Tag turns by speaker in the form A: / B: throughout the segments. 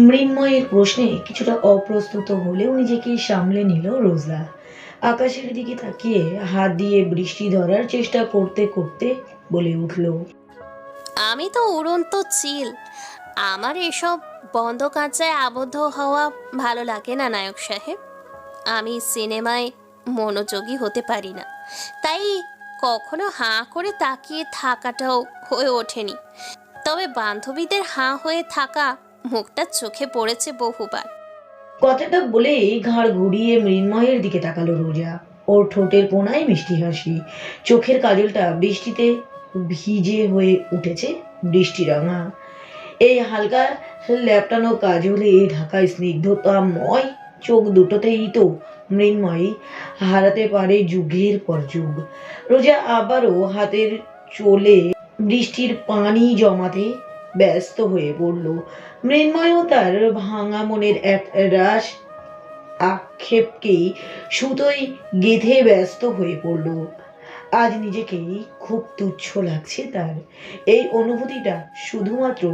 A: মৃন্ময়ের প্রশ্নে কিছুটা অপ্রস্তুত হলেও নিজেকে সামলে নিল রোজা। আকাশের দিকে তাকিয়ে হাত দিয়ে বৃষ্টি ধরার চেষ্টা করতে করতে বলে উঠল,
B: আমি তো উড়ন্ত চিল। আমার এসব বন্ধ কাঁচায় আবদ্ধ হওয়া ভালো লাগে না নায়ক সাহেব। আমি সিনেমায় মনোযোগী হতে পারি না, তাই কখনো হাঁ করে তাকিয়ে থাকাটাও হয়ে ওঠেনি। তবে বান্ধবীদের হাঁ হয়ে থাকা মুখটা চোখে পড়েছে বহুবার।
A: কথাটা বলেই ঘাড় ঘুরিয়ে মৃন্ময়ের দিকে তাকালো রোজা। ওর ঠোঁটের কোণায় মিষ্টি হাসি, চোখের কাজলটা বৃষ্টিতে ভিজে হয়ে উঠেছে বৃষ্টিরাঙা। এই হালকা ল্যাপটানো কাজলে ঢাকা স্নিগ্ধতাময় চোখ দুটোতেই তো মৃন্ময়ী হারাতে পারে যুগের পর যুগ। রোজা আবারও হাতের চোলে বৃষ্টির পানি জমাতে ব্যস্ত হয়ে পড়ল। মৃন্ময়ও তার ভাঙা মনের এক রাশ আক্ষেপকেই সুতোয় গেঁথে ব্যস্ত হয়ে পড়ল। আজ নিজেকেই খুব তুচ্ছ লাগছে তার। এই অনুভূতিটা শুধুমাত্র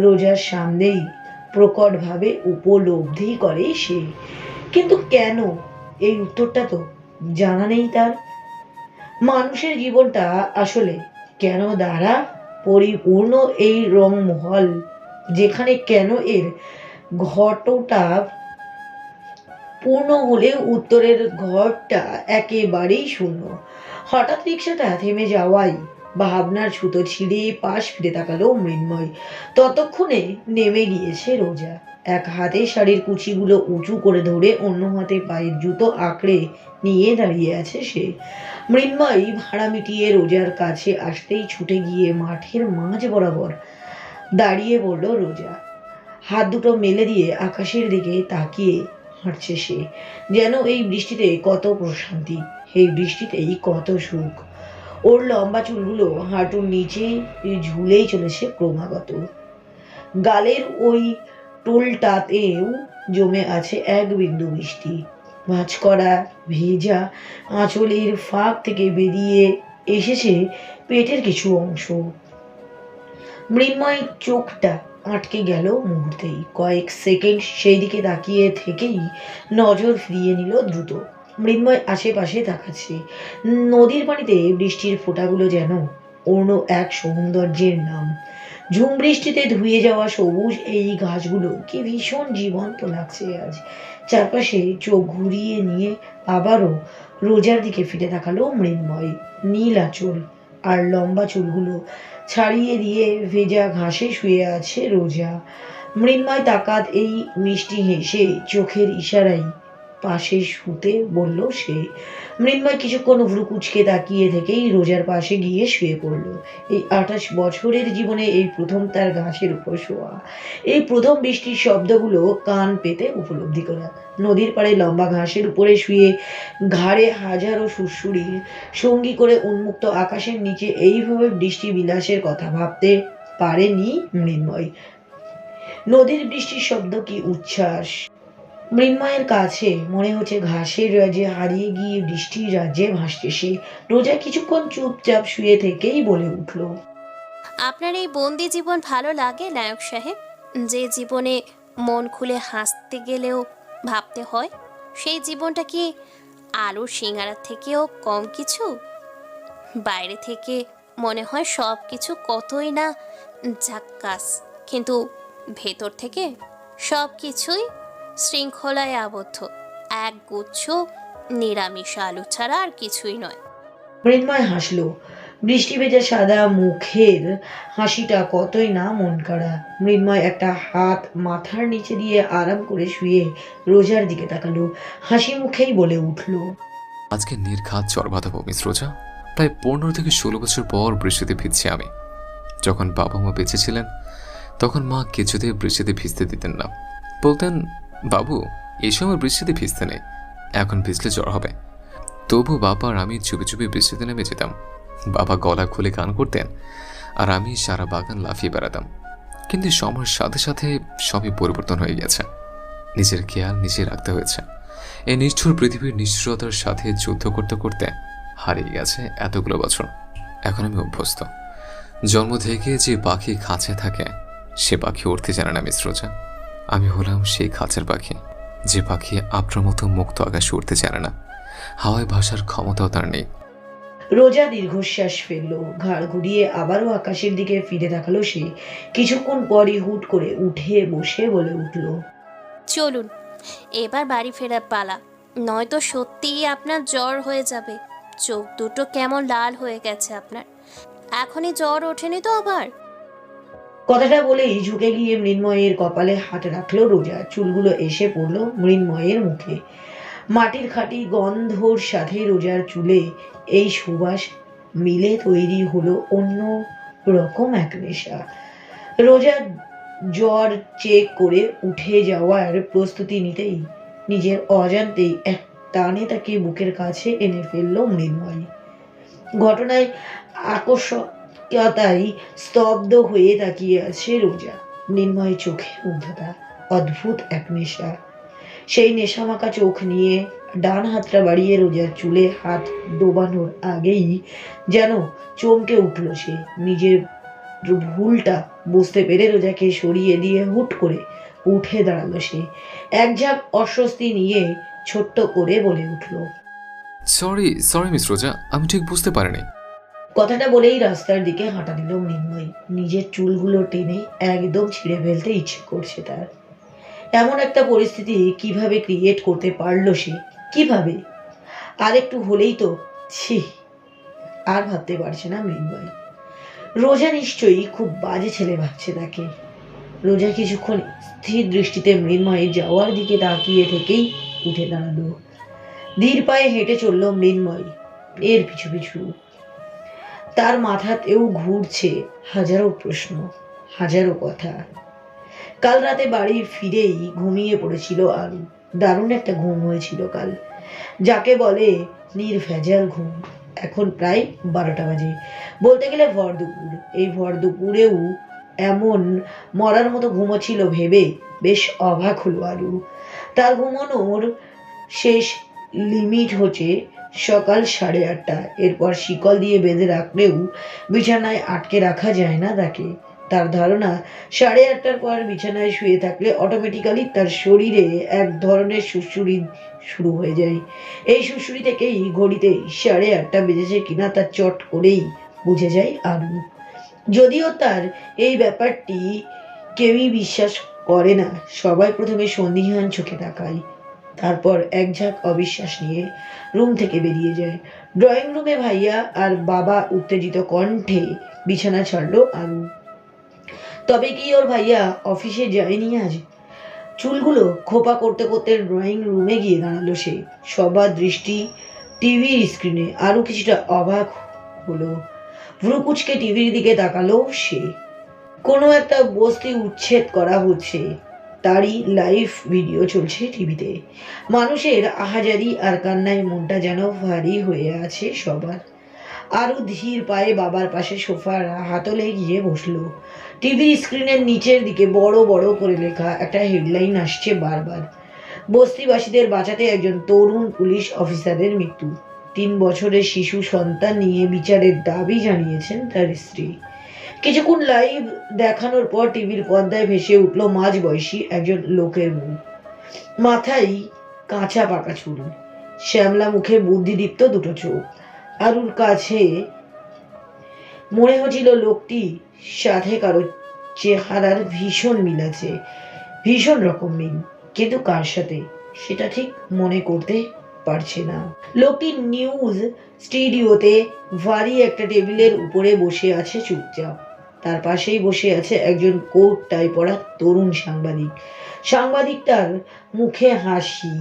A: রোজার সামনেই প্রকটভাবে উপলব্ধি করে সে। কিন্তু কেন, এই উত্তরটা তো জানা নেই তার। মানুষের জীবনটা আসলে কেন দ্বারা পরিপূর্ণ এই রংমহল, যেখানে কেন এর ঘটটা পূর্ণ হলেও উত্তরের ঘরটা একেবারেই শূন্য। হঠাৎ রিক্সাটা থেমে যাওয়ায় ভাবনার ছুতো ছিঁড়ে পাশ ফিরে তাকালো মৃন্ময়। ততক্ষণে নেমে গিয়েছে রোজা। এক হাতে শাড়ির কুচিগুলো উঁচু করে ধরে অন্য হাতে পায়ের জুতো আঁকড়ে নিয়ে দাঁড়িয়ে আছে সে। মৃন্ময় ভাড়া মিটিয়ে রোজার কাছে আসতেই ছুটে গিয়ে মাঠের মাঝ বরাবর দাঁড়িয়ে পড়ল রোজা। হাত দুটো মেলে দিয়ে আকাশের দিকে তাকিয়ে হাঁটছে সে। যেন এই বৃষ্টিতে কত প্রশান্তি, এই বৃষ্টিতেই কত সুখ। ওর লম্বা চুলগুলো হাঁটুর নিচে ঝুলেই চলেছে ক্রমাগত। গালের ওই টোলটাতেও জমে আছে এক বিন্দু বৃষ্টি। ভাঁজ করা ভেজা আঁচলের ফাঁক থেকে বেরিয়ে এসেছে পেটের কিছু অংশ। মৃন্ময়ের চোখটা আটকে গেল মুহূর্তেই। কয়েক সেকেন্ড সেই দিকে তাকিয়ে থেকেই নজর ফিরিয়ে নিল দ্রুত। মৃন্ময় আশেপাশে তাকাচ্ছে। নদীর পানিতে বৃষ্টির ফোঁটাগুলো যেন অন্য এক সৌন্দর্যের নাম। ঝুম বৃষ্টিতে ধুয়ে যাওয়া সবুজ এই গাছগুলো কি ভীষণ জীবন্ত লাগছে আজ। চারপাশে চোখ ঘুরিয়ে নিয়ে আবারও রোজার দিকে ফিরে তাকালো মৃন্ময়। নীল আঁচল আর লম্বা চুলগুলো ছাড়িয়ে দিয়ে ভেজা ঘাসে শুয়ে আছে রোজা। মৃন্ময় তাকাত এই মিষ্টি হেসে চোখের ইশারায় পাশে শুতে বলল সে। মৃন্ময় কিছুক্ষণ ভ্রু কুঁচকে তাকিয়ে থেকেই রোজার পাশে গিয়ে শুয়ে পড়ল। এই 28 বছরের জীবনে এই প্রথম তার ঘাসের উপর শোয়া, এই প্রথম বৃষ্টির শব্দগুলো কান পেতে উপলব্ধি করা। নদীর পাড়ে লম্বা ঘাসের উপরে শুয়ে ঘাড়ে হাজারো সুড়সুড়ির সঙ্গী করে উন্মুক্ত আকাশের নিচে এইভাবে বৃষ্টি বিলাসের কথা ভাবতে পারেনি মৃন্ময়। নদীর বৃষ্টির শব্দ কি উচ্ছ্বাস! মৃন্ময়ের কাছে মনে হচ্ছে ঘাসের রাজ্যে হারিয়ে গিয়ে বৃষ্টির রাজ্যে ভাসছে সে। রোজা কিছুক্ষণ চুপচাপ শুয়ে থেকেই বলে উঠল,
B: আপনার এই বন্দি জীবন ভালো লাগে নায়ক সাহেব? যে জীবনে মন খুলে হাসতে গেলেও ভাবতে হয়, সেই জীবনটা কি আলুর সিঙ্গারার থেকেও কম কিছু? বাইরে থেকে মনে হয় সব কিছু কতই না ঝাক্কাস, কিন্তু ভেতর থেকে সব কিছুই শৃঙ্খলায় আবদ্ধ, এক গুচ্ছ নিরামিষ আলু ছাড়া আর কিছুই নয়।
A: মৃন্ময় হাসল। বৃষ্টি ভেজা সাদা মুখের হাসিটা কতই না মন কাড়া। মৃন্ময় একটা হাত মাথার নিচে দিয়ে আরাম করে শুয়ে রোজার দিকে তাকালো। হাসি মুখেই বলে উঠল,
C: আজকে নির্ঘাত জ্বর বাঁধাবো মিস রোজা। প্রায় 15 থেকে 16 বছর পর বৃষ্টিতে ভিজছি আমি। যখন বাবা মা বেঁচে ছিলেন তখন মা কিছুতে বৃষ্টিতে ভিজতে দিতেন না। বলতেন, বাবু এই সময় বৃষ্টিতে ভিজতে নেই, এখন ভিজলে জ্বর হবে। তবু বাবা আর আমি চুপি চুপি বৃষ্টিতে নেমে যেতাম। বাবা গলা খুলে গান করতেন আর আমি সারা বাগান লাফিয়ে বেড়াতাম। কিন্তু সময়ের সাথে সাথে সবই পরিবর্তন হয়ে গেছে। নিজের খেয়াল নিজে রাখতে হয়েছে। এই নিষ্ঠুর পৃথিবীর নিষ্ঠুরতার সাথে যুদ্ধ করতে করতে হারিয়ে গেছে এতগুলো বছর। এখন আমি অভ্যস্ত। জন্ম থেকে যে পাখি খাঁচায় থাকে সে পাখি উড়তে জানে না মিস রোজা। আমি হলাম সেই খাঁচার পাখি, যে পাখি আপনার মতো মুক্ত আকাশে উড়তে জানে না, হাওয়ায় ভাসার ক্ষমতাও তার নেই।
A: রোজা দীর্ঘশ্বাস ফেললো, ঘাড় ঘুরিয়ে আবারও আকাশের দিকে ফিরে তাকালো সে। কিছুক্ষণ পরই হুট করে উঠে বসে বলে উঠল,
B: চলুন এবার বাড়ি ফেরার পালা, নয়তো সত্যিই আপনার জ্বর হয়ে যাবে। চোখ দুটো কেমন লাল হয়ে গেছে আপনার, এখনই জ্বর ওঠেনি তো আবার?
A: কথাটা বলেই ঝুঁকে গিয়ে মৃন্ময়ের কপালে হাত রাখলো রোজা। চুলগুলো এসে পড়লো মৃন্ময়ের মুখে। মাটির খাঁটি গন্ধর সাথে রোজার চুলে এই সুবাস মিলে তৈরি হলো অন্য রকম এক নেশা। রোজা জ্বর চেক করে উঠে যাওয়ার প্রস্তুতি নিতেই নিজের অজান্তেই এক টানে তাকে বুকের কাছে এনে ফেললো মৃন্ময়। ঘটনায় আকস্মিকতায় স্তব্ধ হয়ে তাকিয়ে আছে রোজা। মৃন্ময় চোখে মুগ্ধতা, অদ্ভুত এক নেশা। সেই নেশামাখা চোখ নিয়ে ডান হাতটা বাড়িয়ে রোজার চুলে হাত ডোবানোর আগেই যেন চমকে উঠল সে। নিজের ভুলটা বুঝতে পেরে রোজাকে সরিয়ে দিয়ে হুট করে উঠে দাঁড়ালো সে। এক ঝাঁক অস্বস্তি নিয়ে ছোট্ট করে বলে উঠল,
C: সরি সরি মিস রোজা, আমি ঠিক বুঝতে পারিনি।
A: কথাটা বলেই রাস্তার দিকে হাঁটা দিল মৃন্ময়। নিজের চুলগুলো টেনে একদম ছিঁড়ে ফেলতে ইচ্ছে করছে তার। এমন একটা পরিস্থিতি কিভাবে ক্রিয়েট করতে পারলো সে? কিভাবে? আর একটু হলেই তো, ছি। আর ভাবতে পারছে না মৃন্ময়। রোজা নিশ্চয়ই খুব বাজে ছেলে ভাবছে তাকে। রোজা কিছুক্ষণ স্থির দৃষ্টিতে মৃন্ময়ের যাওয়ার দিকে তাকিয়ে থেকেই উঠে দাঁড়ালো। ধীর পায়ে হেঁটে চলল মৃন্ময় এর পিছু পিছু। তার মাথাতেও ঘুরছে হাজারো প্রশ্ন, হাজারো কথা। কাল রাতে বাড়ি ফিরেই ঘুমিয়ে পড়েছিল আরু। দারুণ একটা ঘুম হয়েছিল কাল, যাকে বলে নির্ভেজাল ঘুম। এখন প্রায় 12টা বাজে, বলতে গেলে ভর দুপুর। এই ভর দুপুরেও এমন মরার মতো ঘুমোচ্ছিল ভেবে বেশ অবাক হলো আরু। তার ঘুমানোর শেষ লিমিট হচ্ছে সকাল 8:30। এরপর শিকল দিয়ে বেঁধে রাখলেও বিছানায় আটকে রাখা যায় না তাকে। তার ধারণা 8:30টার পর বিছানায় শুয়ে থাকলে অটোমেটিক্যালি তার শরীরে এক ধরনের সুড়সুড়ি শুরু হয়ে যায়। এই সুড়সুড়ি থেকেই ঘড়িতে 8:30 বেজেছে কিনা তা চট করেই বুঝে যায় আরু। যদিও তার এই ব্যাপারটি কেউই বিশ্বাস করে না, সবাই প্রথমে সন্দিহান চোখে তাকায়, তারপর এক ঝাঁক অবিশ্বাস নিয়ে রুম থেকে বেরিয়ে যায়। ড্রয়িং রুমে ভাইয়া আর বাবা উত্তেজিত কণ্ঠে বিছানা ছাড়লো আরু। তবে কি ওর ভাইয়া অফিসে যায়নি আজ? চুলগুলো খোপা করতে করতে ড্রয়িং রুমে গিয়ে দাঁড়ালো সে। সবার দৃষ্টি টিভির স্ক্রিনে। আরো কিছুটা অবাক হলো। ভ্রুকুচকে টিভির দিকে তাকালো সে। কোনো একটা বস্তি উচ্ছেদ করা হচ্ছে, তারই লাইভ ভিডিও চলছে টিভিতে। মানুষের আহাজারি আর কান্নায় মনটা যেন ভারী হয়ে আছে সবার। আরও ধীর পায়ে বাবার পাশে সোফার হাতলে গিয়ে বসলো। টিভির স্ক্রিনের নিচের দিকে বড় বড় করে লেখা একটা হেডলাইন আসছে বারবার, বস্তিবাসীদের বাঁচাতে একজন তরুণ পুলিশ অফিসারের মৃত্যু। 3 বছরের শিশু সন্তান নিয়ে বিচারের দাবি জানিয়েছেন তার স্ত্রী। কিছুক্ষণ লাইভ দেখানোর পর টিভির পর্দায় ভেসে উঠল মাঝবয়সী একজন লোকের মুখ। মাথায় কাঁচা পাকা চুল, শ্যামলা মুখে বুদ্ধিদীপ্ত দুটো চোখ। আরুর কাছে মনে হচ্ছিল লোকটি সাথে কারো চেহারার ভীষণ মিল আছে, ভীষণ রকম মিল, কিন্তু কার সাথে সেটা ঠিক মনে করতে পারছে না। লোকটি নিউজ স্টুডিওতে ভারী একটা টেবিলের উপরে বসে আছে চুপচাপ। তার পাশেই বসে আছে একজন কোট টাই পরা তরুণ সাংবাদিক। সাংবাদিকটার মুখে হাসি,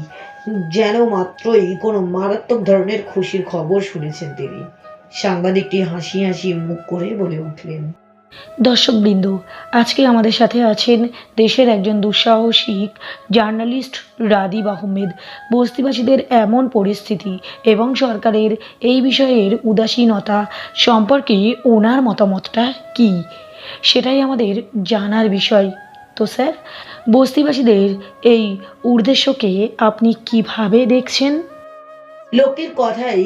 A: যেন মাত্রই কোনো মারাত্মক ধরনের খুশির খবর শুনেছেন তিনি। সাংবাদিকটি হাসি হাসি মুখ করে বলে উঠলেন,
D: দর্শকবৃন্দ, আজকে আমাদের সাথে আছেন দেশের একজন দুঃসাহসিক জার্নালিস্ট রাদিব আহমেদ। বস্তিবাসীদের এমন পরিস্থিতি এবং সরকারের এই বিষয়ের উদাসীনতা সম্পর্কে ওনার মতামতটা কী, সেটাই আমাদের জানার বিষয়। তো স্যার, বস্তিবাসীদের এই উদ্দেশ্যকে আপনি কিভাবে দেখছেন?
A: লোকটির কথাই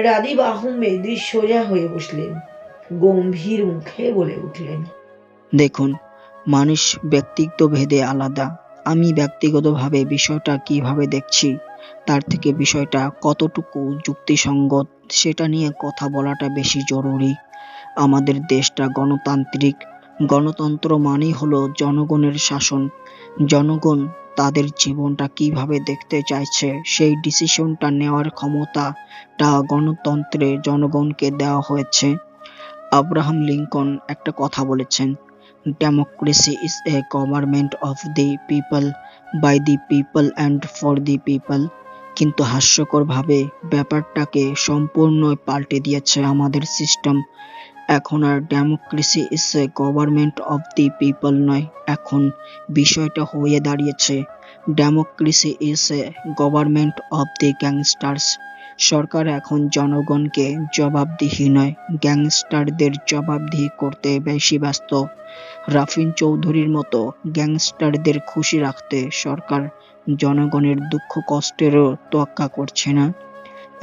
A: রাদিব আহমেদ সোজা হয়ে বসলেন। গম্ভীর মুখে বলে উঠলেন,
E: দেখুন, মানুষ ব্যক্তিত্ব ভেদে আলাদা। আমি ব্যক্তিগতভাবে বিষয়টা কিভাবে দেখছি তার থেকে বিষয়টা কতটুকু যুক্তিসঙ্গত সেটা নিয়ে কথা বলাটা বেশি জরুরি। আমাদের দেশটা গণতান্ত্রিক। গণতন্ত্র মানেই হলো জনগণের শাসন। জনগণ তাদের জীবনটা কিভাবে দেখতে চাইছে সেই ডিসিশনটা নেওয়ার ক্ষমতাটা গণতন্ত্রে জনগণকে দেওয়া হয়েছে। আব্রাহাম লিঙ্কন একটা কথা বলেছেন, democracy is a government of the people, by the people and for the people. কিন্তু হাস্যকরভাবে ব্যাপারটাকে সম্পূর্ণ পাল্টে দিয়েছে আমাদের সিস্টেম। এখন আর democracy is a government of the people নয়, এখন বিষয়টা হয়ে দাঁড়িয়েছে democracy is a government of the gangsters. সরকার এখন জনগণকে জবাবদিহি নয়, গ্যাংস্টারদের জবাবদিহি করতে বেশি ব্যস্ত। রাফিন চৌধুরীর মতো গ্যাংস্টারদের খুশি রাখতে সরকার জনগণের দুঃখ কষ্টেরও তোয়াক্কা করছে না।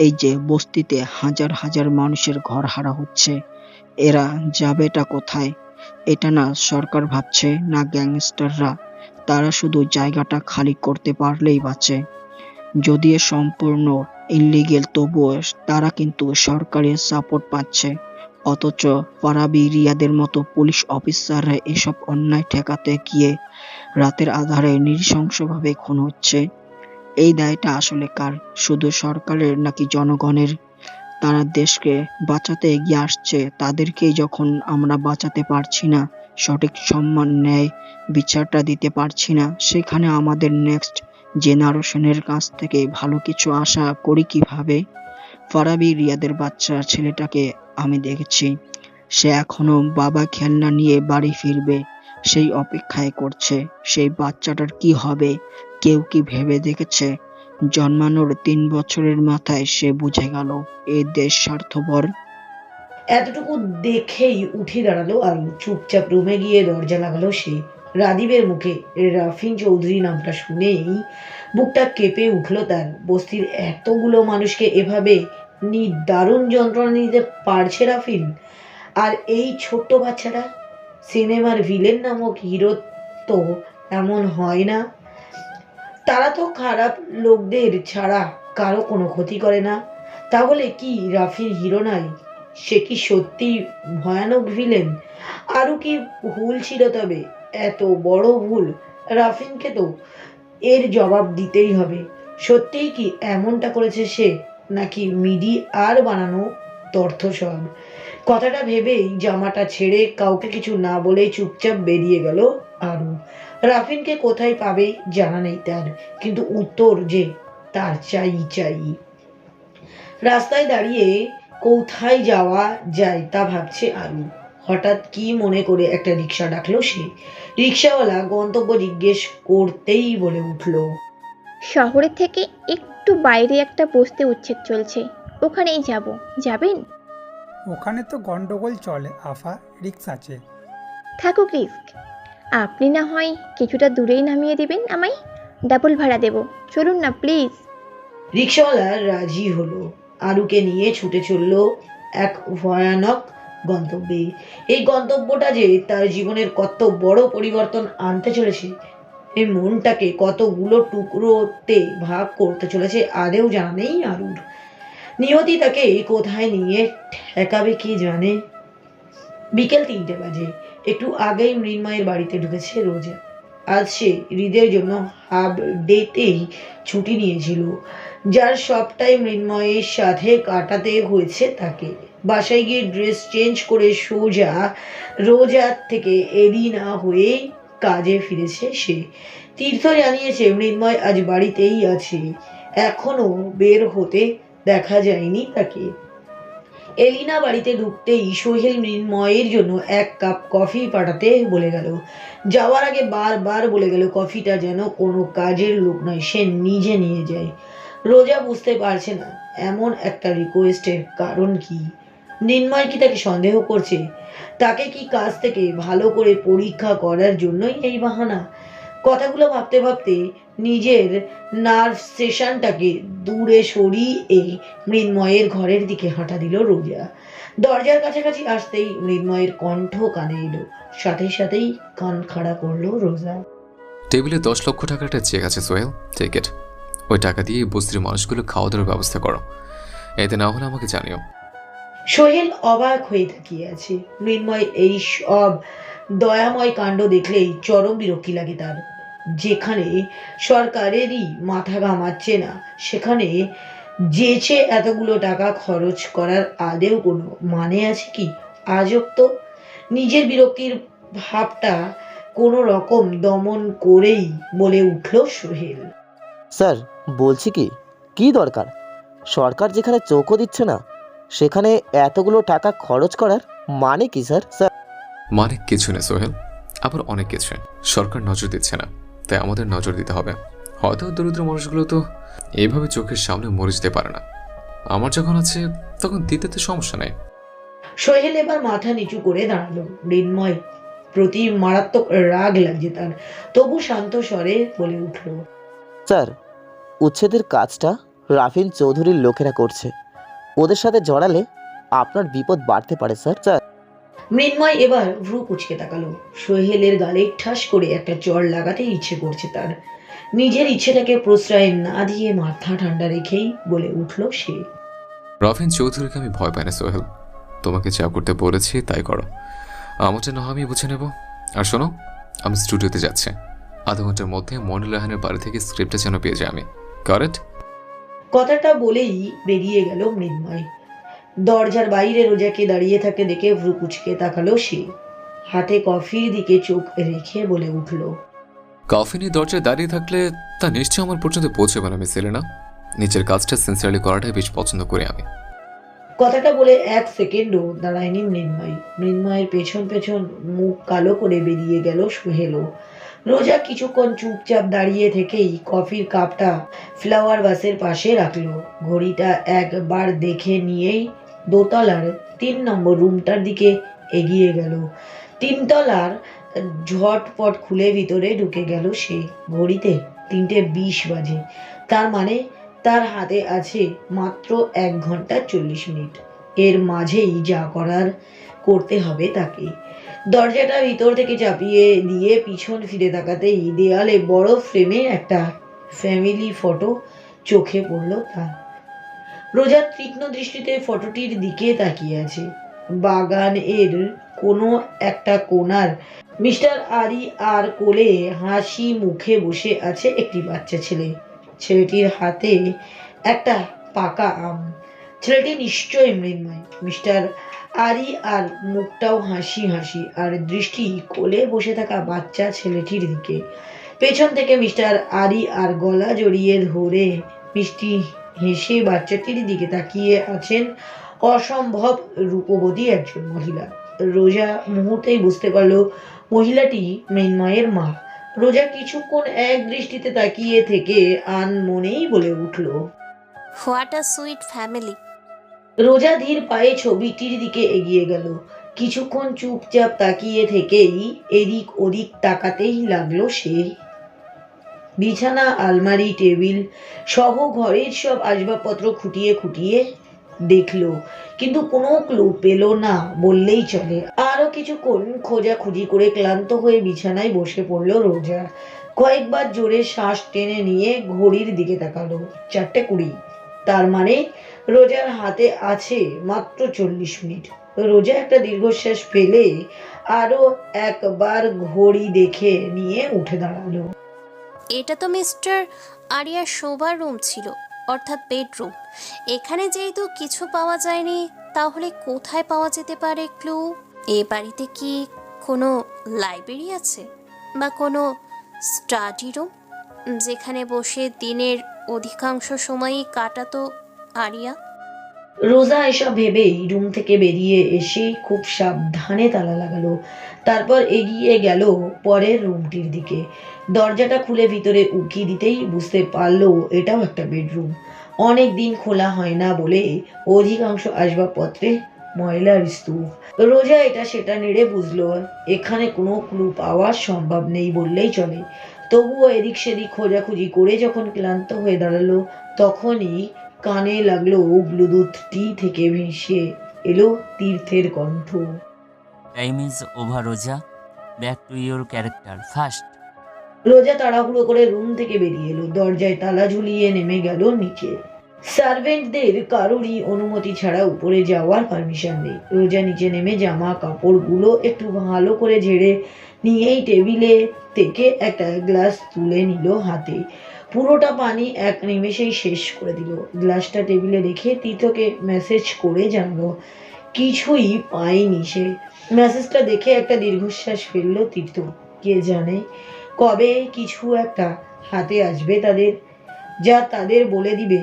E: এই যে বস্তিতে হাজার হাজার মানুষের ঘর হারা হচ্ছে, এরা যাবেটা কোথায়? এটা না সরকার ভাবছে, না গ্যাংস্টাররা। তারা শুধু জায়গাটা খালি করতে পারলেই বাঁচে। যদিও সম্পূর্ণ ইল্লিগেল, তবুও তারা কিন্তু সরকারের সাপোর্ট পাচ্ছে। অথচ ফারাবী রিয়াদের মতো পুলিশ অফিসাররা এসব অন্যায় ঠেকাতে গিয়ে রাতের আঁধারে নৃশংসভাবে খুন হচ্ছে। এই দায়টা আসলে কার? শুধু সরকারের নাকি জনগণের? তারা দেশকে বাঁচাতে এগিয়ে আসছে, তাদেরকেই যখন আমরা বাঁচাতে পারছি না, সঠিক সম্মান, ন্যায় বিচারটা দিতে পারছি না, সেখানে আমাদের নেক্সট জেনারেশনের কাছ থেকে ভালো কিছু আশা করি কিভাবে? ফারাবী রিয়াদের বাচ্চা ছেলেটাকে আমি দেখেছি, সে এখনো বাবা খেলনা নিয়ে বাড়ি ফিরবে সেই অপেক্ষায় করছে। সেই বাচ্চাটার কি হবে কেউ কি ভেবে দেখেছে? জন্মানোর 3 বছরের মাথায় সে বুঝে গেল এ দেশ স্বার্থপর।
A: এতটুকু দেখেই উঠে দাঁড়ালো আর চুপচাপ রুমে গিয়ে দরজা লাগালো সে। রাদীপের মুখে রাফিন চৌধুরী নামটা শুনেই বুকটা কেঁপে উঠলো তার। বস্তির এতগুলো মানুষকে এভাবে দারুণ যন্ত্রণা দিতে পারছে রাফিন, আর এই ছোট্ট বাচ্চাটা? সিনেমার ভিলেন নামক হিরো তো এমন হয় না। তারা তো খারাপ লোকদের ছাড়া কারো কোনো ক্ষতি করে না। তাহলে কি রাফিন হিরো নয়? সে কি সত্যি ভয়ানক ভিলেন? আরও কি ভুল ছিল তবে? এত বড় ভুল? রাফিনকে তো এর জবাব দিতেই হবে। সত্যিই কি এমনটা করেছে সে, নাকি আর বানানো তথ্য সব? কথাটা ভেবেই জামাটা ছেড়ে কাউকে কিছু না বলে চুপচাপ বেরিয়ে গেল আরু। রাফিনকে কোথায় পাবে জানা নেই তার, কিন্তু উত্তর যে তার চাই চাই। রাস্তায় দাঁড়িয়ে কোথায় যাওয়া যায় তা ভাবছে আরু। হঠাৎ কি মনে করে একটা রিক্সা ডাকলো সে। রিক্সাওয়ালা গন্তব্য জিজ্ঞেস করতেই বলে উঠল,
F: শহরের থেকে একটু বাইরে একটা বস্তি উচ্ছেদ চলছে, ওখানেই যাব, যাবেন?
G: ওখানে তো গন্ডগোল চলে আফা, রিক্স আছে।
F: থাকুক রিস্ক, আপনি না হয় কিছুটা দূরেই নামিয়ে দিবেন আমায়, ডাবল ভাড়া দেব, চলুন না প্লিজ।
A: রিক্সাওয়ালা রাজি হলো। আরুকে নিয়ে ছুটে চলল এক ভয়ানক গন্তব্যে। এই গন্তব্যটা যে তার জীবনের কত বড় পরিবর্তন আনতে চলেছে, এই মনটাকে কতগুলো টুকরোতে ভাগ করতে চলেছে, আদেও জানা নেই আরুর। নিয়তি তাকে কোথায় নিয়ে ঠেকাবে কি জানে। বিকেল 3টে বাজে। একটু আগেই মৃন্ময়ের বাড়িতে ঢুকেছে রোজা। আজ সে হৃদের জন্য হাফ ডেতেই ছুটি নিয়েছিল, যার সবটাই মৃন্ময়ের সাথে কাটাতে হয়েছে তাকে। বাসায় গিয়ে ড্রেস চেঞ্জ করে সোজা রোজার থেকে এলিনা হয়ে কাজে ফিরেছে সে। তীর্থ জানিয়েছে মৃন্ময় আজ বাড়িতেই আছে, এখনো বের হতে দেখা যায়নি তাকে। এলিনা বাড়িতে ঢুকতেই সোহেল মৃন্ময়ের জন্য 1 কাপ কফি পাঠাতে বলে গেল। যাওয়ার আগে বারবার বলে গেল কফিটা যেন কোনো কাজের লোক নয়, সে নিজে নিয়ে যায়। রোজা বুঝতে পারছে না এমন একটা রিকোয়েস্টের কারণ কি। মৃন্ময় কি তাকে সন্দেহ করছে? তাকে কি কাজ থেকে ভালো করে পরীক্ষা করার জন্যই এই বাহানা? কথাগুলো ভাবতে ভাবতে নিজের নার্ভ স্টেশনটাকে দূরে সরিয়ে মৃন্ময়ের ঘরের দিকে হাঁটা দিল রোজা। দরজার কাছাকাছি আসতেই মৃন্ময়ের কণ্ঠ কানে এলো, সাথে সাথেই কান খাড়া করলো রোজা।
C: টেবিলে 10 লক্ষ টাকার একটা চেক আছে সোহেল, টেক ইট। ওই টাকা দিয়ে বস্তির মানুষগুলো খাওয়া দাওয়ার ব্যবস্থা করো, এতে না হলে আমাকে জানিও।
A: সোহেল অবাক হয়ে তাকিয়ে আছে। মৃন্ময় এই সব দয়াময় কাণ্ড দেখলেই চরম বিরক্তি লাগে তার। যেখানে সরকারেরই মাথা ঘামাচ্ছে না, সেখানে যেচে এতগুলো টাকা খরচ করার আদেও কোনো মানে আছে কি? আজব তো। নিজের বিরক্তির ভাবটা কোনো রকম দমন করেই বলে উঠল সোহেল।
H: স্যার, বলছি কি, কি দরকার? সরকার যেখানে চোখও দিচ্ছে না, সেখানে এতগুলো টাকা খরচ করার মানে কি স্যার? স্যার,
C: মানে কিছু না সোহেল, আবার অনেক কিছু। সরকার নজর দিচ্ছে না, তাই আমাদের নজর দিতে হবে। হয়তো দরিদ্র মানুষগুলো তো এইভাবে চোখের সামনে মরে যেতে পারে না। আমার যখন আছে তখন দিতে তো সমস্যা নেই।
A: সোহেল এবার মাথা নিচু করে দাঁড়ালো। মৃন্ময় প্রতি মারাত্মক রাগ লাগছে তার, তবু শান্ত স্বরে বলে উঠল।
H: স্যার, উচ্ছেদের কাজটা রাফিন চৌধুরীর লোকেরা করছে। ওদের সাথে জড়ালে আপনার বিপদ বাড়তে পারে স্যার। স্যার,
A: মৃন্ময় এবার ভ্রু কুচকে তাকালো। সোহেলের গালে ঠাস করে একটা চড় লাগাতে ইচ্ছে করছে তার। নিজের ইচ্ছেটাকে প্রশ্রয় না দিয়ে মাথা ঠান্ডা রেখেই বলে উঠল সে।
C: রাফিন চৌধুরীকে আমি ভয় পাই না সোহেল, তোমাকে যা করতে বলেছি তাই করো, আমারটা না আমি বুঝে নেব। আর শোনো, আমি স্টুডিওতে যাচ্ছি, আধা ঘন্টার মধ্যে মনির রাহানের বাড়ি থেকে স্ক্রিপ্টটা যেন পেয়ে যাই আমি। কারেক্ট?
A: কথাটা বলেই বেরিয়ে গেল মৃন্ময়। দরজার বাইরে রোজাকে দাঁড়িয়ে থাকতে দেখে ভ্রু কুচকে তাকালো সে। হাতে কফির দিকে চোখ রেখে বলে উঠল।
C: কফি নিয়ে দরজায় দাঁড়িয়ে থাকলে তা নিশ্চয় আমার পর্যন্ত পৌঁছবে না মিস এলেনা। নিজের কাজটা সিনসিয়ারলি করাটাই বেশ পছন্দ করি আমি।
A: কথাটা বলে এক সেকেন্ডও দাঁড়ায়নি মৃন্ময়। মৃন্ময়ের পেছন পেছন মুখ কালো করে বেরিয়ে গেল সোহেলও। রোজা কিছুক্ষণ চুপচাপ দাঁড়িয়ে থেকেই কফির কাপটা ফ্লাওয়ার ভাসের পাশে রাখলো। ঘড়িটা একবার দেখে নিয়েই দোতলার 3 নম্বর রুমটার দিকে এগিয়ে গেল। 3 তলার ঝটপট খুলে ভিতরে ঢুকে গেল সে। ঘড়িতে 3:20 বাজে, তার মানে তার হাতে আছে মাত্র 1 ঘন্টা 40 মিনিট। এর মাঝেই যা করার করতে হবে তাকে। দরজাটা ভিতর থেকে চাপিয়ে দিয়ে পিছন ফিরে তাকাতেই দেয়ালে বড় ফ্রেমে একটা ফ্যামিলি ফটো চোখে পড়ল তার। রোজা তীক্ষ্ণ দৃষ্টিতে ফটোটির দিকে তাকিয়ে আছে। বাগান এর কোনো একটা কোণার মিস্টার আরি আর কোলে হাসি মুখে বসে আছে একটি বাচ্চা ছেলে। ছেলেটির হাতে একটা পাকা আম। ছেলেটি নিশ্চয়ই মৃন্ময়। মিস্টার আরি আর মুখটাও হাসি হাসি, আর দৃষ্টি কোলে বসে থাকা বাচ্চা ছেলেটির দিকে। পেছন থেকে মিস্টার আরি আর গলা জড়িয়ে ধরে মিষ্টি হেসে বাচ্চাটির দিকে তাকিয়ে আছেন অসম্ভব রূপবতী একজন মহিলা। রোজা মুহূর্তেই বুঝতে পারল মহিলাটি মৃন্ময়ের মা। রোজা কিছুক্ষণ এক দৃষ্টিতে তাকিয়ে থেকে আনমনেই বলে উঠল।
B: What a sweet family.
A: রোজা ধীর পায়ে ছবিটির দিকে এগিয়ে গেল। কিছুক্ষণ চুপচাপ তাকিয়ে থেকেই এদিক ওদিক তাকাতেই লাগলো সে। বিছানা, আলমারি, টেবিল সহ ঘরের সব আসবাবপত্র খুঁটিয়ে খুঁটিয়ে দেখলো, কিন্তু কোনো ক্লু পেল না বললেই চলে। আরো কিছুক্ষণ খোঁজাখুঁজি করে ক্লান্ত হয়ে বিছানায় বসে পড়ল রোজা। কয়েকবার জোরে শ্বাস টেনে নিয়ে ঘড়ির দিকে তাকালো। 4:20। তার মানে রোজার হাতে আছে মাত্র 40 মিনিট। রোজা একটা দীর্ঘশ্বাস ফেলে আরো একবার ঘড়ি দেখে নিয়ে উঠে দাঁড়ালো।
B: এটা তো মিস্টার আরিয়ার শোবার রুম ছিল, অর্থাৎ বেডরুম। এখানে যেহেতু কিছু পাওয়া যায়নি, তাহলে কোথায় পাওয়া যেতে পারে ক্লু? এ বাড়িতে কি কোনো লাইব্রেরি আছে, বা কোনো স্টাডি রুম যেখানে বসে দিনের অধিকাংশ সময়ই কাটাতো আরিয়া?
A: রোজা এসব ভেবেই রুম থেকে বেরিয়ে এসে খুব সাবধানে তালা লাগালো। তারপর এগিয়ে গেল পরের রুমটির দিকে। দরজাটা খুলে ভিতরে উকি দিতেই বুঝতে পারলো এটাও একটা বেডরুম। অনেক দিন খোলা হয় না বলে অধিকাংশ আসবাবপত্রে ময়লার স্তূপ। রোজা এটা সেটা নেড়ে বুঝলো এখানে কোনো ক্লু পাওয়া সম্ভব নেই বললেই চলে। তবুও এদিক সেদিক খোঁজাখুঁজি করে যখন ক্লান্ত হয়ে দাঁড়ালো, তখনই কানে লাগলো ব্লুটুথটি থেকে ভেসে এলো তীর্থের কণ্ঠ।
I: Time is over, Roja. Back to your character. Fast.
A: রোজা তাড়াহুড়ো করে রুম থেকে বেরিয়ে এলো, দরজায় তালা ঝুলিয়ে নেমে গেল নিচে। সার্ভেন্টদের কারোরই অনুমতি ছাড়া উপরে যাওয়ার পারমিশন নেই। রোজা নিচে নেমে জামা কাপড়গুলো একটু ভালো করে ঝেড়ে নিয়েই টেবিলে থেকে একটা গ্লাস তুলে নিল হাতে। পুরোটা পানি এক নিমেষেই শেষ করে দিল। গ্লাসটা টেবিলে রেখে তীর্থকে মেসেজ করে জানালো কিছুই পায়নি সে। মেসেজটা দেখে একটা দীর্ঘশ্বাস ফেললো তীর্থ। কে জানে কবে কিছু একটা হাতে আসবে তাদের, যা তাদের বলে দিবে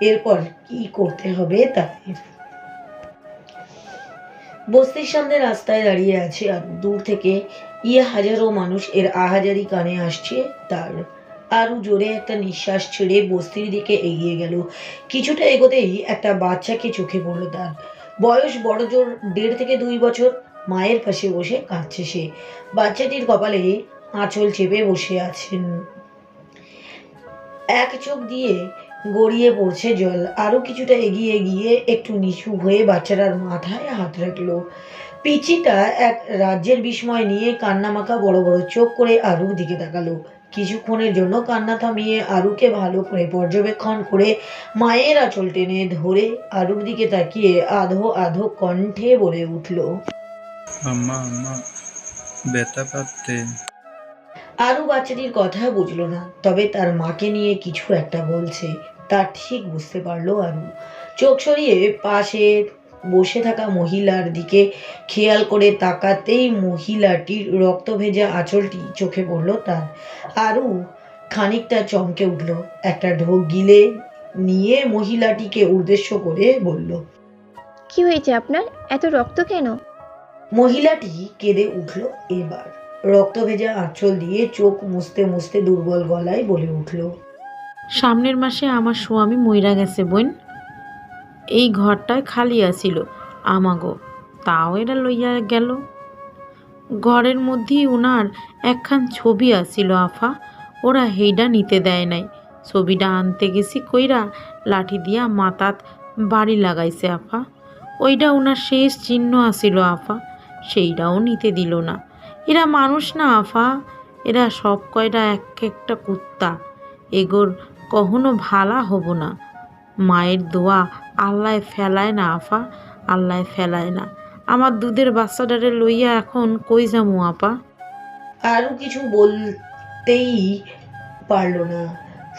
A: এরপর কি করতে হবে তাদের। বস্তির সামনে রাস্তায় দাঁড়িয়ে আছে আর দূর থেকে হাজারো মানুষ এর আহাজারি কানে আসছে তার। আরো জোরে একটা নিঃশ্বাস ছেড়ে বস্তির দিকে এগিয়ে গেল। কিছুটা এগোতেই একটা বাচ্চাকে চোখে পড়ল তার। বয়স বড় জোর 1.5 থেকে 2 বছর। মায়ের পাশে বসে কাঁদছে সে। বাচ্চাটির কপালে আঁচল চেপে বসে আছেন। এক চোখ দিয়ে গড়িয়ে পড়ছে জল। আরো কিছুটা এগিয়ে গিয়ে একটু নিচু হয়ে বাচ্চাটার মাথায় হাত রাখলো। পিচিটা এক রাজ্যের বিস্ময় নিয়ে কান্নামাখা বড় বড় চোখ করে আরুর দিকে তাকালো। কিছুক্ষণের জন্য কান্না থামিয়ে আরুকে ভালো করে পর্যবেক্ষণ করে মায়ের আঁচল টেনে ধরে আরুর দিকে তাকিয়ে আধো আধো কণ্ঠে বলে উঠল,
J: আম্মা আম্মা ব্যথা পাচ্ছে।
A: আরু বাচ্চাটির কথা বুঝলো না, তবে তার মাকে নিয়ে কিছু একটা বলছে তা ঠিক বুঝতে পারলো আরু। চোখ সরিয়ে পাশে বসে থাকা মহিলার দিকে খেয়াল করে তাকাতেই মহিলাটির রক্ত ভেজা আঁচলটি চোখে পড়লো তার। আরু খানিকটা চমকে উঠল। একটা ঢোক গিলে নিয়ে মহিলাটিকে উদ্দেশ্য করে বলল,
F: কি হয়েছে আপনার? এত রক্ত কেন?
A: মহিলাটি কেঁদে উঠল এবার। রক্ত ভেজা আঁচল দিয়ে চোখ মুছতে মুছতে দুর্বল গলায় বলে উঠল,
D: সামনের মাসে আমার স্বামী মইরা গেছে বোন। এই ঘরটায় খালি আছিল আমাগো, তাও এরা লইয়া গেল। ঘরের মধ্যেই ওনার একখান ছবি আছিল আফা, ওরা হেইডা নিতে দেয় নাই। ছবিটা আনতে গেছি কইরা লাঠি দিয়া মাথাত বাড়ি লাগাইছে আফা। ওইটা ওনার শেষ চিহ্ন আছিল আফা, সেইটাও নিতে দিল না। এরা মানুষ না আফা, এরা সব কয়টা এক একটা কুত্তা। এগোর কখনো ভালা হব না। মায়ের দোয়া আল্লাহ ফেলায় না আফা, আল্লাহ ফেলায় না। আমার দুধের বাচ্চাটারে লইয়া এখন কই যামু আপা?
A: আরও কিছু বলতেই পারল না,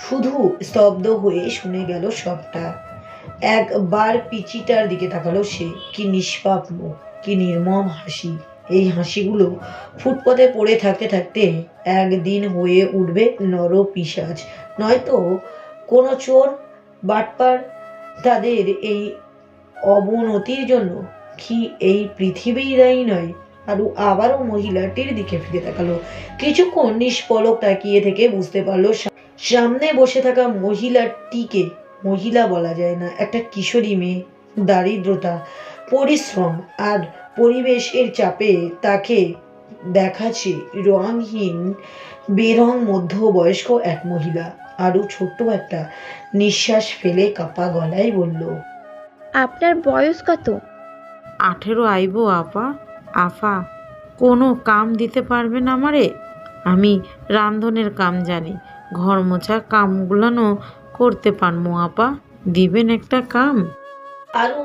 A: শুধু স্তব্ধ হয়ে শুনে গেল সবটা। একবার পিচিটার দিকে তাকালো সে। কি নিষ্পাপ মুখ, কি নির্মম হাসি। এই হাসিগুলো ফুটপথে পড়ে থাকতে থাকতে একদিন হয়ে উঠবে নরপিশাচ, নয়তো কোনো চোর বাটপার। তাদের এই অবনতির জন্য কি এই পৃথিবীই দায়ী নয়? আরু আবারও মহিলাটির দিকে ফিরে তাকালো। কিছুক্ষণ নিষ্পলক তাকিয়ে থেকে বুঝতে পারলো সামনে বসে থাকা মহিলাটিকে মহিলা বলা যায় না, একটা কিশোরী মেয়ে। দারিদ্রতা, পরিশ্রম আর পরিবেশের চাপে তাকে দেখাচ্ছে রংহীন বেরং মধ্যবয়স্ক এক মহিলা। আরু ছোট্ট একটা নিঃশ্বাস ফেলে কাপা গলায় বলল,
F: আপনার বয়স কত?
D: 18 আইব আপা। আফা কোনো কাম দিতে পারবেন আমারে? আমি রান্ধনের কাম জানি, ঘর মোছা কামগুলানো করতে পারমু আপা। দিবেন একটা কাম?
A: আরু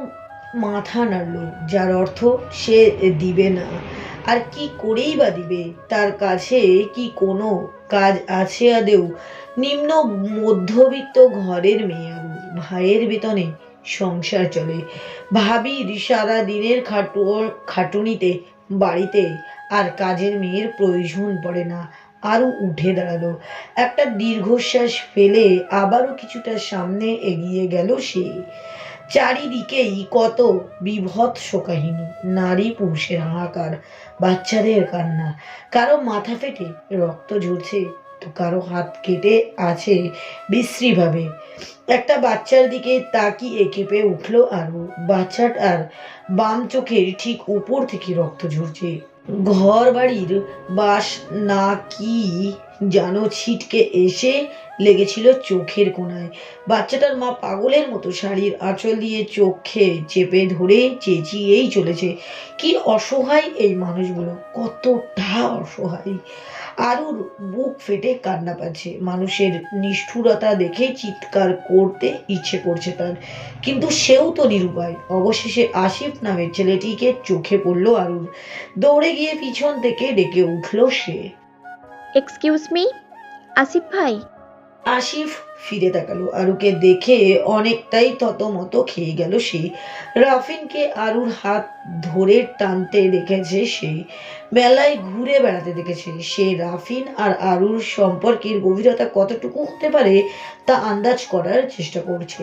A: মাথা নাড়ল, যার অর্থ সে দিবে না। আর কি করেই বা দিবে? তার কাছে কি কোনো কাজ আছে আদেও? নিম্ন মধ্যবিত্ত ঘরের মেয়ে আরু, ভাইয়ের বেতনে সংসার চলে। ভাবির সারা দিনের খাটুনিতে বাড়িতে আর কাজের মেয়ের প্রয়োজন পড়ে না। আরও উঠে দাঁড়ালো। একটা দীর্ঘশ্বাস ফেলে আবারও কিছুটা সামনে এগিয়ে গেল সে। চারিদিকেই কত বীভৎস কাহিনী, নারী পুরুষের হাহাকার, বাচ্চাদের কান্না। কারো মাথা ফেটে রক্ত ঝরছে, তো কারো হাত কেটে আছে বিশ্রীভাবে। একটা বাচ্চার দিকে তাকিয়ে কেঁপে উঠল আরু। বাচ্চাটার বাম চোখের ঠিক উপর থেকে রক্ত ঝরছে। ঘর বাড়ির বাস না কি যেন ছিটকে এসে লেগেছিল চোখের কোণায়। বাচ্চাটার মা পাগলের মতো শাড়ির আঁচল দিয়ে চোখে চেপে ধরে চেঁচিয়েই চলেছে। কি অসহায় এই মানুষগুলো, কতটা অসহায়! আরুর বুক ফেটে কান্না পাচ্ছে। মানুষের নিষ্ঠুরতা দেখে চিৎকার করতে ইচ্ছে করছে তার, কিন্তু সেও তো নিরুপায়। অবশেষে আসিফ নামের ছেলেটিকে চোখে পড়ল আরুর। দৌড়ে গিয়ে পিছন থেকে ডেকে উঠল সে।
F: এক্সকিউজ মি, আসিফ ভাই।
A: আসিফ ফিরে তাকালো। আরুকে দেখে অনেকটাই থতমত খেয়ে গেল সে। রাফিনকে আরুর হাত ধরে টানতে দেখেছে সে, মেলায় ঘুরে বেড়াতে দেখেছে সে। রাফিন আর আরুর সম্পর্কের গভীরতা কতটুকু হতে পারে তা আন্দাজ করার চেষ্টা করছে।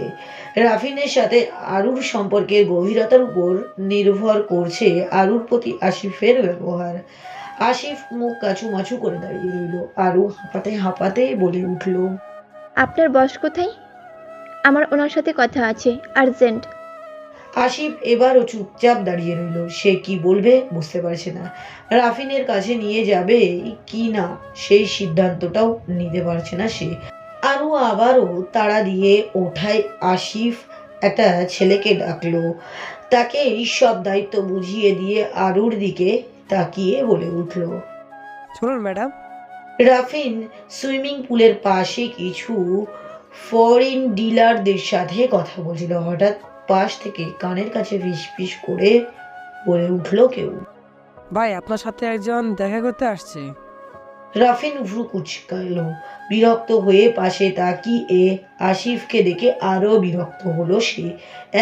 A: রাফিনের সাথে আরুর সম্পর্কের গভীরতার উপর নির্ভর করছে আরুর প্রতি আসিফের ব্যবহার। আসিফ মুখ কাচুমাচু করে দাঁড়িয়ে রইল। আরু হাঁপাতে হাঁপাতে বলে উঠল,
F: আপনার বস কোথায়? আমার ওনার সাথে কথা আছে, আর্জেন্ট।
A: আসিফ এবারও চুপচাপ দাঁড়িয়ে রইল। সে কি বলবে বুঝতে পারছে না। রাফিনের কাছে নিয়ে যাবে কি না সেই সিদ্ধান্তটাও নিতে পারছে না সে। আরু আবারও তাড়া দিয়ে ওঠায় আসিফ একটা ছেলেকে ডাকলো। তাকে সব দায়িত্ব বুঝিয়ে দিয়ে আরুর দিকে তাকিয়ে বলে উঠল,
K: শুনুন ম্যাডাম।
A: রাফিন সুইমিং পুলের পাশে কিছু ফরেন ডিলারদের সাথে কথা বলছিল। হঠাৎ পাশ থেকে কানের কাছে ফিসফিস করে বলে উঠল কেউ,
K: ভাই আপনার সাথে একজন দেখা করতে আসছে।
A: রাফিন ভ্রু কুচকাল। বিরক্ত হয়ে পাশে তাকিয়ে আসিফকে দেখে আরো বিরক্ত হলো সে।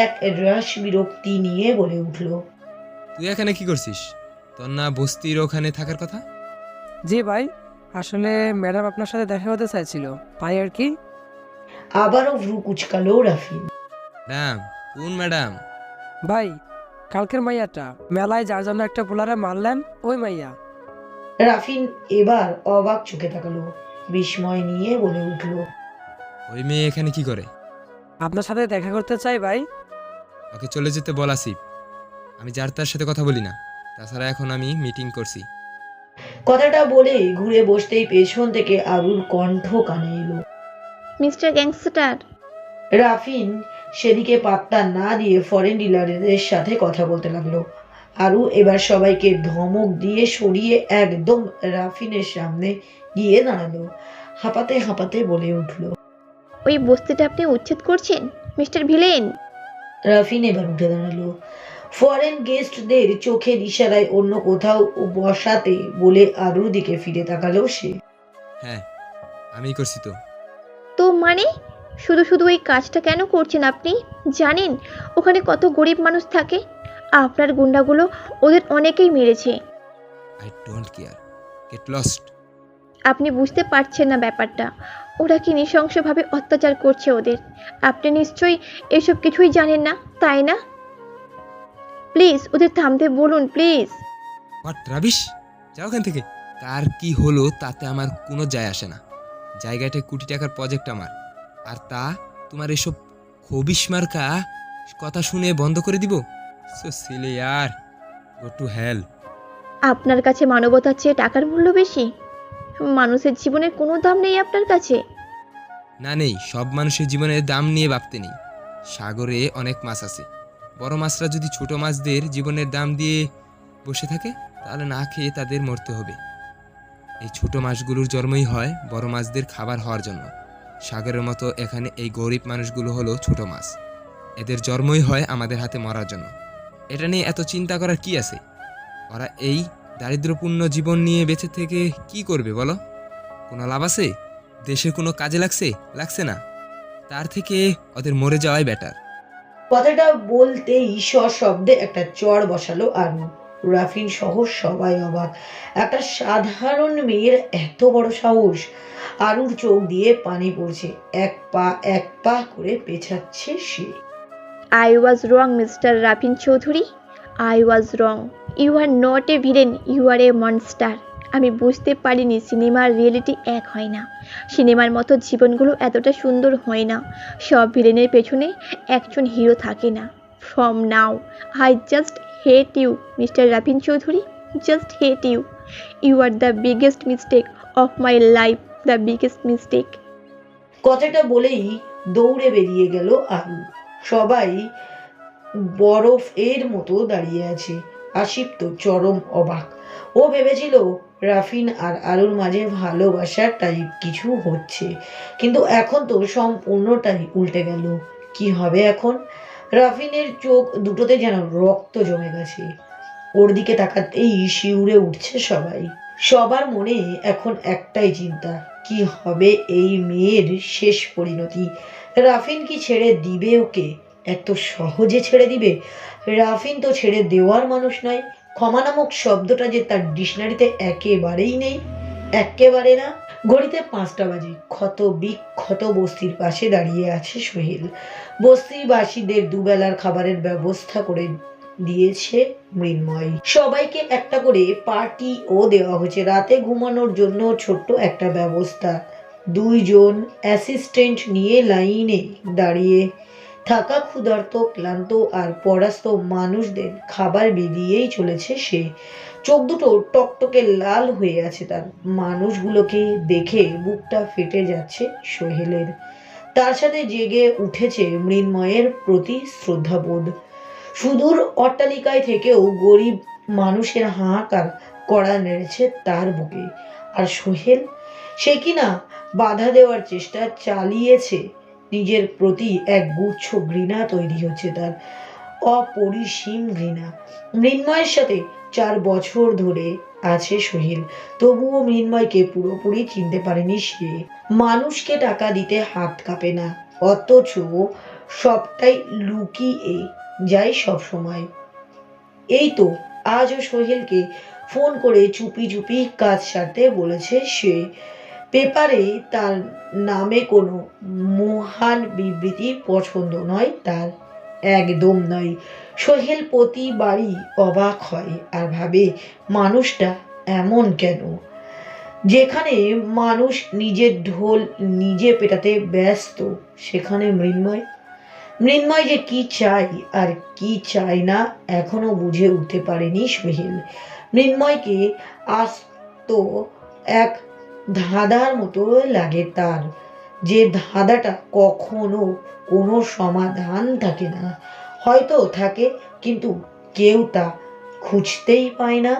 A: এক রাশ বিরক্তি নিয়ে বলে উঠল,
L: তুই এখানে কি করছিস? তোর না বস্তির ওখানে থাকার কথা?
K: জি ভাই, আসলে ম্যাডাম আপনার সাথে দেখা করতে চাইছিল, তাই আর কি।
A: আবারও ভ্রু কুচকালো রাফিন।
L: ম্যাডাম? কোন ম্যাডাম?
K: ভাই, কালকের মাইয়াটা মেলায় যার জন্য একটা পোলারে মারলেন, ওই মাইয়া।
A: রাফিন এবার অবাক চোখে তাকালো, বিস্ময় নিয়ে বলে উঠল,
L: ওই মেয়ে এখানে কি করে?
K: আপনার সাথে দেখা করতে চাই ভাই।
L: ওকে চলে যেতে বল আসিফ। আমি যার তার সাথে কথা বলি না। তাছাড়া এখন আমি মিটিং করছি।
A: কথাটা বলে ঘুরে বসতেই পেছন থেকে আরুর কণ্ঠ কানে এলো।
F: Mister gangster.
A: রাফিন সেদিকে পাত্তা না দিয়ে ফরেন ডিলারদের সাথে কথা বলতে লাগলো। আরু এবার সবাইকে ধমক দিয়ে সরিয়ে একদম রাফিনের সামনে গিয়ে দাঁড়ালো। হাঁপাতে হাঁপাতে বলে উঠল,
F: ওই বস্তিটা আপনি উচ্ছেদ করছেন, মিস্টার ভিলেন।
A: রাফিন এবার উঠে দাঁড়ালো। ফরেন গেস্টদের চোখের ইশারায় অন্য কোথাও বসাতে বলে আরুর দিকে ফিরে তাকালো সে।
L: হ্যাঁ, আমি করছি তো।
F: তো মানে শুধু শুধু ওই কাজটা কেন করছেন আপনি? জানেন ওখানে কত গরিব মানুষ থাকে? আপনার গুন্ডাগুলো ওদের অনেকেই মেরেছে।
L: I don't care, get lost.
F: আপনি বুঝতে পারছেন না ব্যাপারটা। ওরা কি নৃশংসভাবে অত্যাচার করছে ওদের। আপনি নিশ্চয়ই এসব কিছুই জানেন না, তাই না? প্লিজ ওদের থামতে বলুন, প্লিজ।
L: What rubbish! যাও ওখান থেকে। কার কি হলো তাতে আমার কোনো যায় আসে না। জায়গাটা কোটি টাকার প্রজেক্ট আমার, আর তা তোমার এসব খবিশ মার্কা কথা শুনে বন্ধ করে দিব? সো সিলি ইয়ার, গো টু হেল।
F: আপনার কাছে মানবতার চেয়ে টাকার মূল্য বেশি? মানুষের জীবনের কোনো দাম নেই আপনার কাছে?
L: না নেই, সব মানুষের জীবনের দাম নিয়ে ভাবতে নেই। সাগরে অনেক মাছ আছে। বড় মাছরা যদি ছোট মাছদের জীবনের দাম দিয়ে বসে থাকে তাহলে না খেয়ে তাদের মরতে হবে। এই ছোট মাছগুলোর জন্মই হয় বড় মাছদের খাবার হওয়ার জন্য। সাগরের মতো এখানে এই গরিব মানুষগুলো হলো ছোট মাছ। এদের জন্মই হয় আমাদের হাতে মরার জন্য। এটা নিয়ে এত চিন্তা করার কি আছে? ওরা এই দারিদ্র্যপূর্ণ জীবন নিয়ে বেঁচে থেকে কি করবে বলো? কোনো লাভ আছে? দেশের কোনো কাজে লাগছে না। তার থেকে ওদের মরে যাওয়াই বেটার।
A: কথাটা বলতেই সশব্দে একটা চড় বসালো আরু। রাফিন সহ সবাই অবাক। একটা সাধারণ মেয়ের এত বড় সাহস! আরুর চোখ দিয়ে পানি পড়ছে। এক পা করে পেছাচ্ছে সে।
F: I was wrong, Mr. Rafin Choudhury. I was wrong. You are not a villain, you are a monster. আমি বুঝতে পারিনি সিনেমার রিয়েলিটি এক হয় না। সিনেমার মতো জীবনগুলো এতটা সুন্দর হয় না। সব ভিলেনের পেছনে একজন হিরো থাকে না। From now, I just hate you, Mr. Rafin Choudhury. Just hate you. You are the biggest mistake of my life, the biggest mistake.
A: কথাটা বলেই দৌড়ে বেরিয়ে গেল আরু। সবাই বরফ এর মতো দাঁড়িয়ে আছে। আসিফ তো চরম অবাক। ও ভেবেছিল রাফিন আর আরুর মাঝে ভালোবাসার টাইপ কিছু হচ্ছে, কিন্তু এখন তো সম্পূর্ণটাই উল্টে গেল। কি হবে এখন? রাফিনের চোখ দুটোতে যেন রক্ত জমে গেছে। ওর দিকে তাকাতেই শিউরে উঠছে সবাই। সবার মনে এখন একটাই চিন্তা, কি হবে এই মেয়ের শেষ পরিণতি? রাফিন কি ছেড়ে দিবে ওকে? এত সহজে ছেড়ে দিবে? রাফিন তো ছেড়ে দেওয়ার মানুষ নয়। ক্ষমা নামক শব্দটা যে তার ডিকশনারিতে একেবারেই নেই, একেবারে না। ঘড়িতে 5টা বাজে। ক্ষত বিক্ষত বস্তির পাশে দাঁড়িয়ে আছে সোহেল। বস্তিবাসীদের দুবেলার খাবারের ব্যবস্থা করে দিয়েছে মৃন্ময়। সবাইকে একটা করে পার্টিও দেওয়া হয়েছে। রাতে ঘুমানোর জন্য ছোট্ট একটা ব্যবস্থা। 2 জন অ্যাসিস্ট্যান্ট নিয়ে লাইনে দাঁড়িয়ে থাকা ক্ষুধার্ত, ক্লান্ত আর পরাস্ত মানুষদের খাবার বিলিয়েই চলেছে সে। চোখ দুটো টকটকে লাল হয়ে আছে তার। মানুষগুলোকে দেখে বুকটা ফেটে যাচ্ছে সোহেলের। তার সাথে জেগে উঠেছে মৃন্ময়ের প্রতি শ্রদ্ধাবোধ। সুদূর অট্টালিকায় থেকেও গরিব মানুষের হাহাকার কড়া নেড়েছে তার বুকে। আর সোহেল, সে কিনা বাধা দেওয়ার চেষ্টা চালিয়েছে। নিজের প্রতি এক গুচ্ছ ঘৃণা তৈরি হচ্ছে তার, অপরিসীম ঘৃণা। মৃন্ময়ের সাথে 4 বছর ধরে আছে সোহেল, তবুও মৃন্ময়কে পুরোপুরি চিনতে পারেনি সে। মানুষকে টাকা দিতে হাত কাঁপে না, অথচ সবটাই লুকিয়ে যায় সব সময়। এই তো আজও সোহেলকে ফোন করে চুপি চুপি কাজ সারতে বলেছে সে। পেপারে তার নামে কোনো মহান বিবৃতি পছন্দ নয় তার, একদম নয়। সোহেল প্রতিবারই অবাক হয় আর ভাবে, মানুষটা এমন কেন? যেখানে মানুষ নিজের ঢোল নিজে পেটাতে ব্যস্ত, সেখানে মৃন্ময় যে কি চাই আর কি চায় না এখনো বুঝে উঠতে পারেনি সোহেল। মৃন্ময়কে আস্ত এক ধাঁধার মতো লাগে তার, যে ধাঁধাটা কখনো কোনো সমাধান থাকে না। হয়তো থাকে, কিন্তু কেউ তা খুঁজতেই পায় না।